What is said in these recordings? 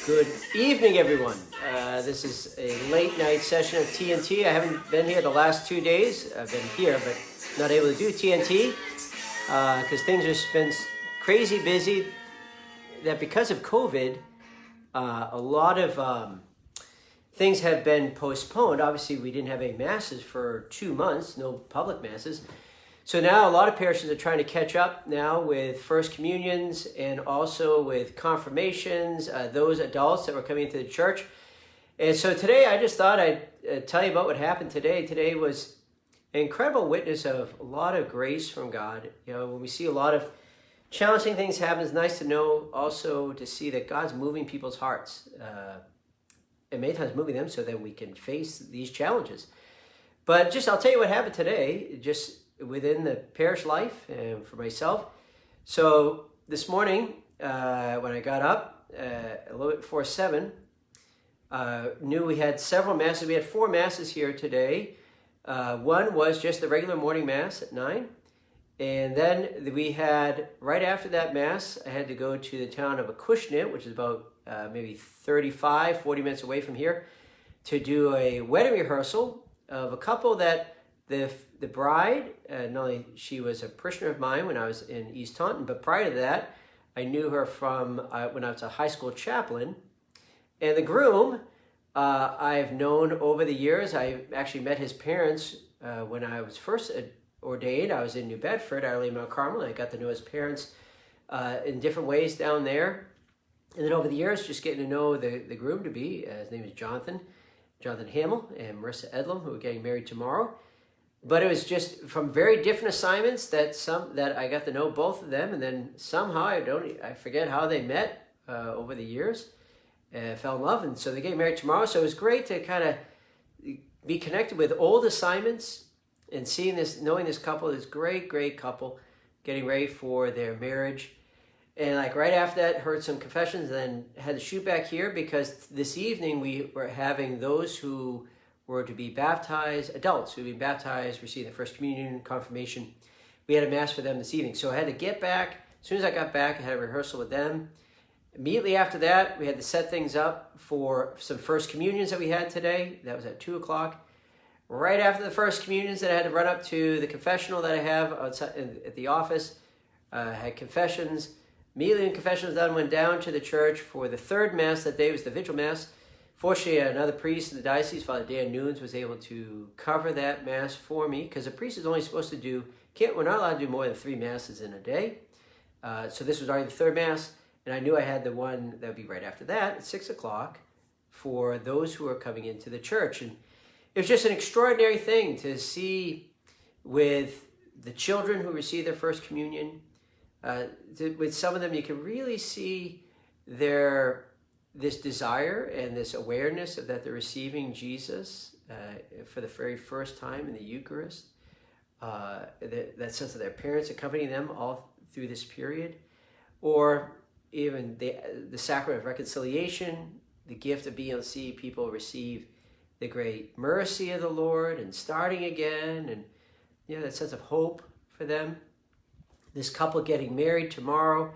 Good evening, everyone. This is a late night session of T'nT. I haven't been here the last 2 days. I've been here, but not able to do T'nT because things have been crazy busy. That because of COVID, a lot of things have been postponed. Obviously, we didn't have any masses for 2 months, no public masses. So now a lot of parishes are trying to catch up now with First Communions and also with confirmations, those adults that were coming into the church. And so today I just thought I'd tell you about what happened today. Today was an incredible witness of a lot of grace from God. You know, when we see a lot of challenging things happen, it's nice to know also to see that God's moving people's hearts. And many times moving them so that we can face these challenges. But I'll tell you what happened today, just within the parish life and for myself. So this morning, when I got up a little bit before 7, knew we had several masses. We had 4 masses here today. One was just the regular morning mass at 9. And then we had, right after that mass, I had to go to the town of Acushnet, which is about maybe 35, 40 minutes away from here, to do a wedding rehearsal of a couple that the bride, not only she was a parishioner of mine when I was in East Taunton, but prior to that, I knew her from when I was a high school chaplain. And the groom, I've known over the years. I actually met his parents when I was first ordained. I was in New Bedford, Our Lady of Mount Carmel. I got to know his parents in different ways down there. And then over the years, just getting to know the groom-to-be. His name is Jonathan Hamill and Marissa Edlam, who are getting married tomorrow. But it was just from very different assignments that I got to know both of them, and then somehow I forget how they met over the years, fell in love, and so they get married tomorrow. So it was great to kind of be connected with old assignments and knowing this couple, this great couple, getting ready for their marriage. And like right after that, heard some confessions, and then had to shoot back here because this evening we were having those who were to be baptized, adults who would be baptized, receive the First Communion, confirmation. We had a mass for them this evening. So I had to get back. As soon as I got back, I had a rehearsal with them. Immediately after that, we had to set things up for some First Communions that we had today. That was at 2 o'clock. Right after the First Communions, that I had to run up to the confessional that I have outside at the office. Had confessions. Immediately when confession was done, went down to the church for the third Mass that day, was the Vigil Mass. Fortunately, another priest in the diocese, Father Dan Nunes, was able to cover that Mass for me because a priest is only supposed to we're not allowed to do more than 3 Masses in a day. So this was already the third Mass, and I knew I had the one that would be right after that at 6 o'clock for those who are coming into the church. And it was just an extraordinary thing to see with the children who receive their First Communion. With some of them, you can really see this desire and this awareness of that they're receiving Jesus for the very first time in the Eucharist. That sense of their parents accompanying them all through this period. Or even the sacrament of reconciliation, the gift of being able to see people receive the great mercy of the Lord and starting again, and that sense of hope for them. This couple getting married tomorrow,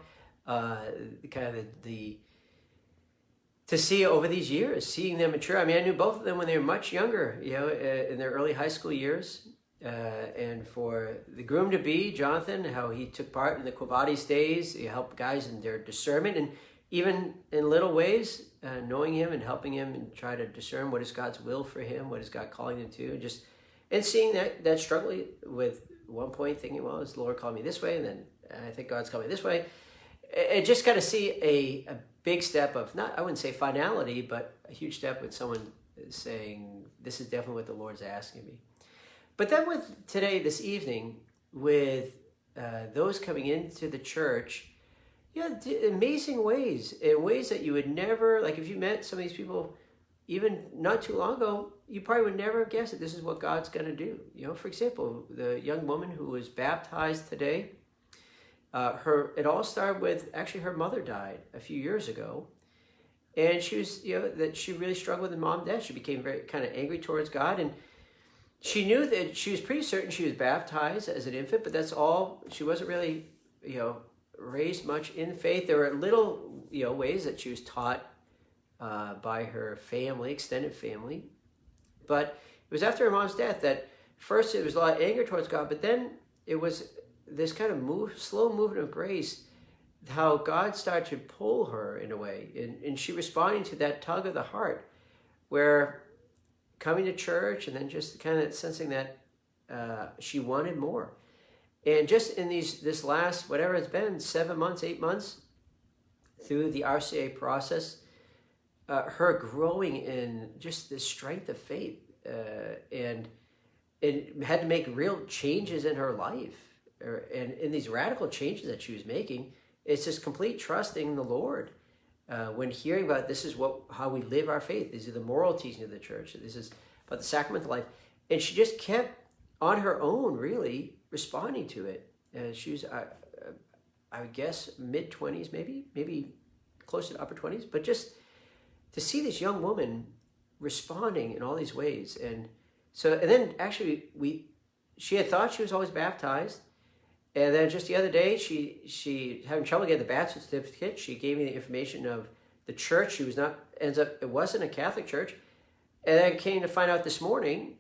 to see over these years, seeing them mature. I mean, I knew both of them when they were much younger, in their early high school years. And for the groom-to-be, Jonathan, how he took part in the Quo Vadis days, he helped guys in their discernment, and even in little ways, knowing him and helping him and try to discern what is God's will for him, what is God calling him to, and seeing that struggle with one point thinking, well, is the Lord calling me this way? And then I think God's calling me this way. And just kind of see a big step of, I wouldn't say finality, but a huge step with someone saying, this is definitely what the Lord's asking me. But then with today, this evening, with those coming into the church, amazing ways, in ways that you would never, like if you met some of these people even not too long ago, you probably would never have guessed that this is what God's going to do. For example, the young woman who was baptized today, it all started with, actually her mother died a few years ago. And she was, that she really struggled with mom and dad. She became very kind of angry towards God. And she knew that she was pretty certain she was baptized as an infant, but that's all. She wasn't really, raised much in faith. There were little, ways that she was taught by her family, extended family. But it was after her mom's death that first it was a lot of anger towards God, but then it was this kind of slow movement of grace, how God started to pull her in a way. And she responding to that tug of the heart, where coming to church and then just kind of sensing that she wanted more. And just in this last, whatever it's been, 7 months, 8 months, through the RCA process, her growing in just the strength of faith, and it had to make real changes in her life. And in these radical changes that she was making, it's just complete trusting in the Lord. When hearing about this is how we live our faith, these are the moral teachings of the church, this is about the sacramental life. And she just kept on her own, really, responding to it. She was, I would guess, mid-20s, maybe close to upper 20s, but just to see this young woman responding in all these ways. And then actually she had thought she was always baptized. And then just the other day, she having trouble getting the baptism certificate. She gave me the information of the church. It wasn't a Catholic church. And then came to find out this morning,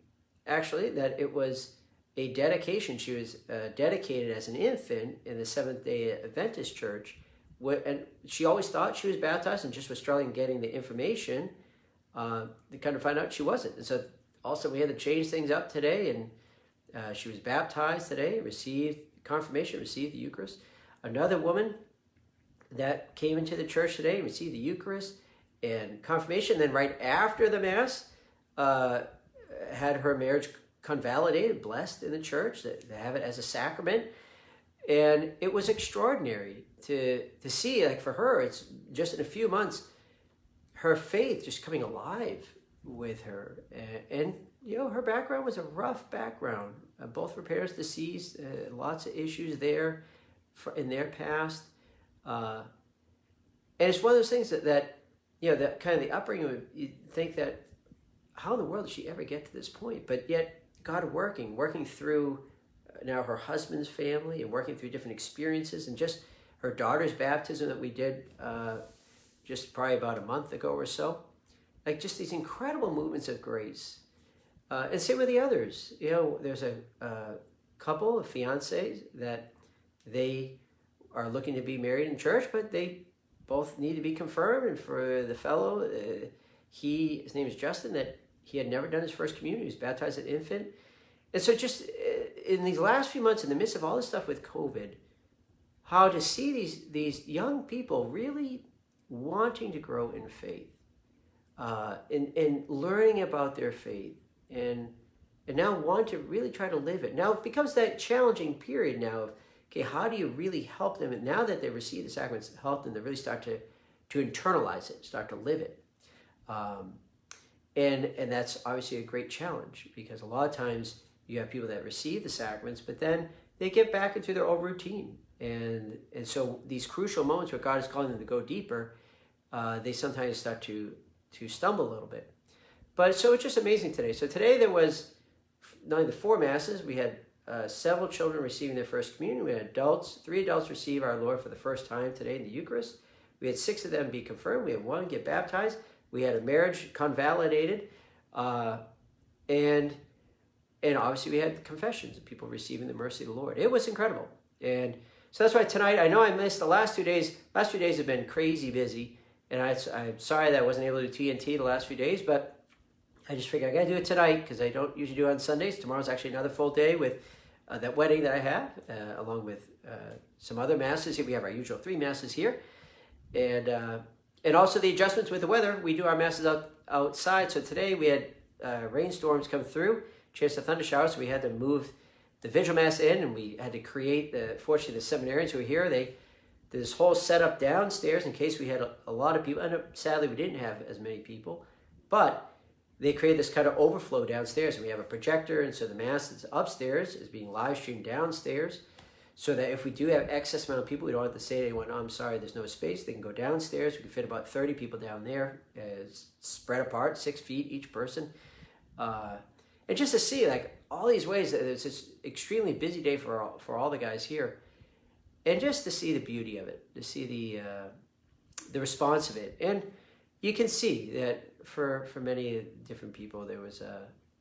actually, that it was a dedication. She was dedicated as an infant in the Seventh-day Adventist church. And she always thought she was baptized and just was struggling getting the information. To kind of find out she wasn't. And so also we had to change things up today, and she was baptized today, received confirmation, received the Eucharist. Another woman that came into the church today, received the Eucharist and confirmation. Then right after the Mass, had her marriage convalidated, blessed in the church, to have it as a sacrament. And it was extraordinary to see, like for her, it's just in a few months, her faith just coming alive with her. And her background was a rough background. Both her parents deceased, lots of issues there in their past. And it's one of those things that kind of the upbringing, you think that, how in the world did she ever get to this point? But yet, God working through now her husband's family and working through different experiences, and just her daughter's baptism that we did just probably about a month ago or so. Like just these incredible movements of grace. And same with the others. There's a couple of fiancés that they are looking to be married in church, but they both need to be confirmed. And for the fellow, his name is Justin, that he had never done his first communion. He was baptized as an infant. And so just in these last few months, in the midst of all this stuff with COVID, how to see these young people really wanting to grow in faith, and learning about their faith, and now want to really try to live it. Now it becomes that challenging period now of, okay, how do you really help them? And now that they receive the sacraments, help them to really start to internalize it, start to live it. And that's obviously a great challenge, because a lot of times you have people that receive the sacraments, but then they get back into their old routine. And so these crucial moments where God is calling them to go deeper, they sometimes start to stumble a little bit. But so it's just amazing today. So today there was not only the 4 masses, we had several children receiving their first communion. We had 3 adults receive our Lord for the first time today in the Eucharist. We had 6 of them be confirmed. We had 1 get baptized. We had a marriage convalidated. And obviously we had confessions of people receiving the mercy of the Lord. It was incredible. And so that's why tonight, I know I missed the last 2 days. Last few days have been crazy busy. And I'm sorry that I wasn't able to do T'nT the last few days, but I just figured I got to do it tonight, because I don't usually do it on Sundays. Tomorrow's actually another full day with that wedding that I have, along with some other masses here. We have our usual 3 masses here. And also the adjustments with the weather. We do our masses outside. So today we had rainstorms come through, chance of thunder showers, so we had to move the vigil mass in, and we had to create, fortunately the seminarians who were here, they did this whole setup downstairs in case we had a lot of people. And sadly we didn't have as many people, but they created this kind of overflow downstairs, and we have a projector, and so the mass that's upstairs is being live streamed downstairs, so that if we do have excess amount of people, we don't have to say to anyone, oh, I'm sorry, there's no space. They can go downstairs. We can fit about 30 people down there, spread apart, 6 feet each person. And just to see, like, all these ways that it's this extremely busy day for all the guys here, and just to see the beauty of it, to see the response of it. And you can see that for many different people, there was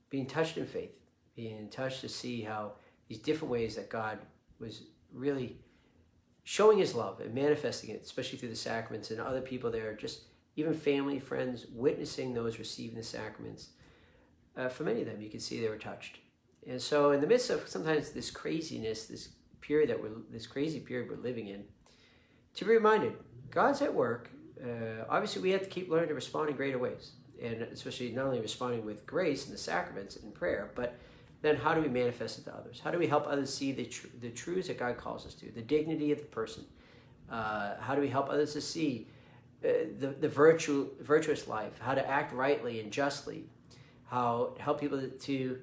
being touched in faith, being touched to see how these different ways that God was really showing his love and manifesting it, especially through the sacraments, and other people there, just even family, friends, witnessing those receiving the sacraments. For many of them, you can see they were touched. And so in the midst of sometimes this craziness, this crazy period we're living in, to be reminded, God's at work. Obviously, we have to keep learning to respond in greater ways, and especially not only responding with grace in the sacraments and prayer, but then how do we manifest it to others? How do we help others see the truths that God calls us to, the dignity of the person? How do we help others to see the virtuous life, how to act rightly and justly, how help people to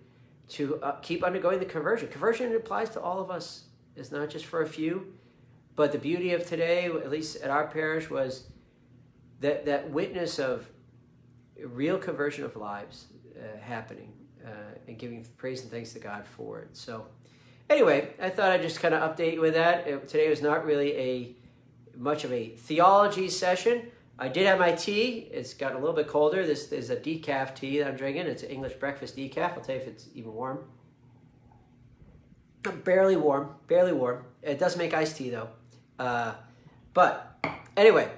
keep undergoing the conversion. Conversion applies to all of us. It's not just for a few. But the beauty of today, at least at our parish, was that witness of real conversion of lives happening and giving praise and thanks to God for it. So anyway, I thought I'd just kind of update you with that. Today was not really much of a theology session. I did have my tea. It's gotten a little bit colder. This is a decaf tea that I'm drinking. It's an English breakfast decaf. I'll tell you if it's even warm. Barely warm. It does make iced tea though. But anyway,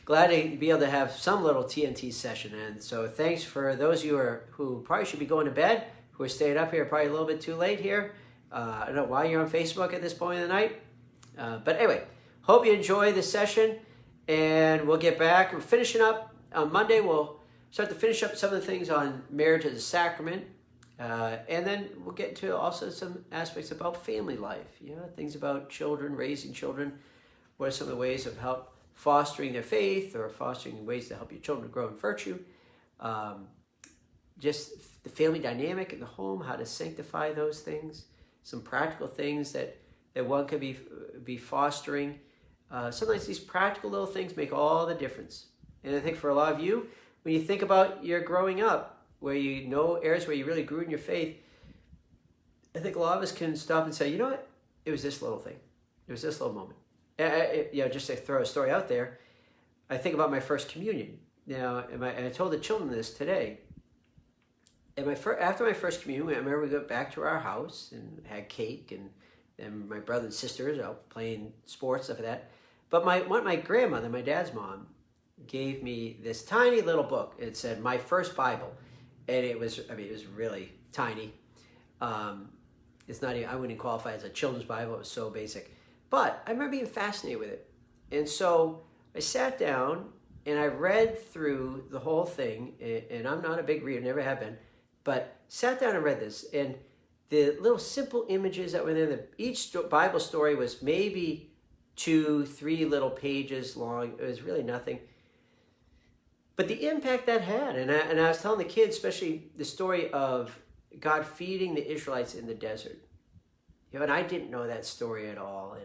glad to be able to have some little T'nT session. And so thanks for those of you who probably should be going to bed, who are staying up here probably a little bit too late here. I don't know why you're on Facebook at this point in the night. But anyway, hope you enjoy this session. And we'll get back. We're finishing up on Monday. We'll start to finish up some of the things on marriage as a sacrament. And then we'll get into also some aspects about family life, things about children, raising children. What are some of the ways of help fostering their faith or fostering ways to help your children grow in virtue? Just the family dynamic in the home, how to sanctify those things, some practical things that one could be fostering. Sometimes these practical little things make all the difference. And I think for a lot of you, when you think about your growing up, where you know areas where you really grew in your faith, I think a lot of us can stop and say, you know what? It was this little thing. It was this little moment. Just to throw a story out there, I think about my first communion. And I told the children this today. And after my first communion, I remember we got back to our house and had cake and my brother and sisters out playing sports, stuff like that. But my grandmother, my dad's mom, gave me this tiny little book. It said My First Bible. And it was really tiny. It's not even, I wouldn't qualify as a children's Bible. It was so basic. But I remember being fascinated with it. And so I sat down and I read through the whole thing. And I'm not a big reader, never have been. But sat down and read this. And the little simple images that were there, each Bible story was maybe 2-3 little pages long. It was really nothing. But the impact that had, and I was telling the kids, especially the story of God feeding the Israelites in the desert. And I didn't know that story at all.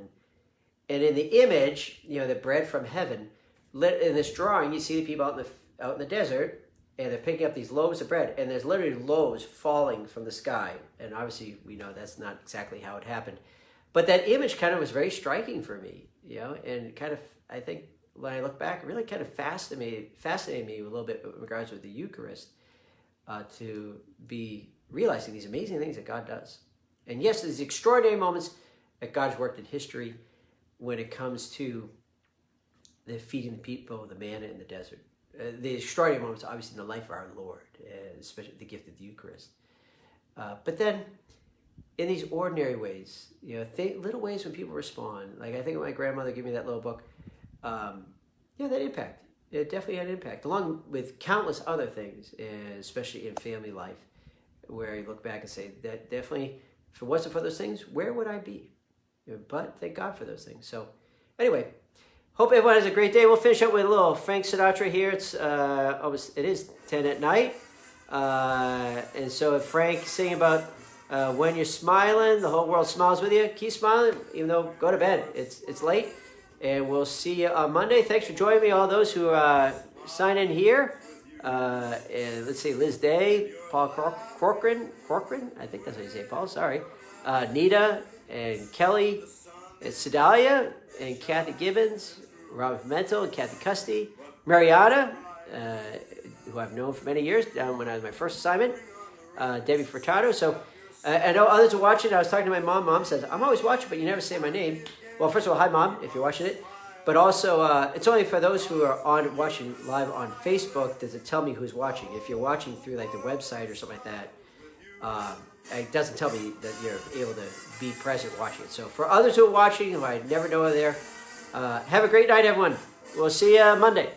And in the image, the bread from heaven, in this drawing, you see the people out in the desert, and they're picking up these loaves of bread, and there's literally loaves falling from the sky. And obviously, we know that's not exactly how it happened. But that image kind of was very striking for me, and kind of, I think, when I look back, it really kind of fascinated me a little bit in regards with the Eucharist, to be realizing these amazing things that God does. And yes, there's extraordinary moments that God's worked in history when it comes to the feeding the people, the manna in the desert. The extraordinary moments, obviously, in the life of our Lord, especially the gift of the Eucharist. But then, in these ordinary ways, little ways when people respond. Like I think of my grandmother giving me that little book. That impact. It definitely had an impact, along with countless other things, especially in family life, where you look back and say, that definitely, if it wasn't for those things, where would I be? But thank God for those things. So anyway, hope everyone has a great day. We'll finish up with a little Frank Sinatra here. It is 10 at night. And so if Frank singing about when you're smiling, the whole world smiles with you. Keep smiling, even though go to bed. It's late. And we'll see you on Monday. Thanks for joining me, all those who sign in here. And let's see, Liz Day, Paul Corcoran, I think that's how you say it, Paul, sorry. Nita and Kelly and Sedalia and Kathy Gibbons, Robert Pimentel and Kathy Custy, Mariana who I've known for many years, down when I was my first assignment, Debbie Furtado. So I know others are watching. I was talking to my mom. Mom says, I'm always watching, but you never say my name. Well, first of all, hi, Mom, if you're watching it. But also, it's only for those who are watching live on Facebook does it tell me who's watching. If you're watching through like the website or something like that, it doesn't tell me that you're able to be present watching it. So for others who are watching, who I never know are there, have a great night, everyone. We'll see you Monday.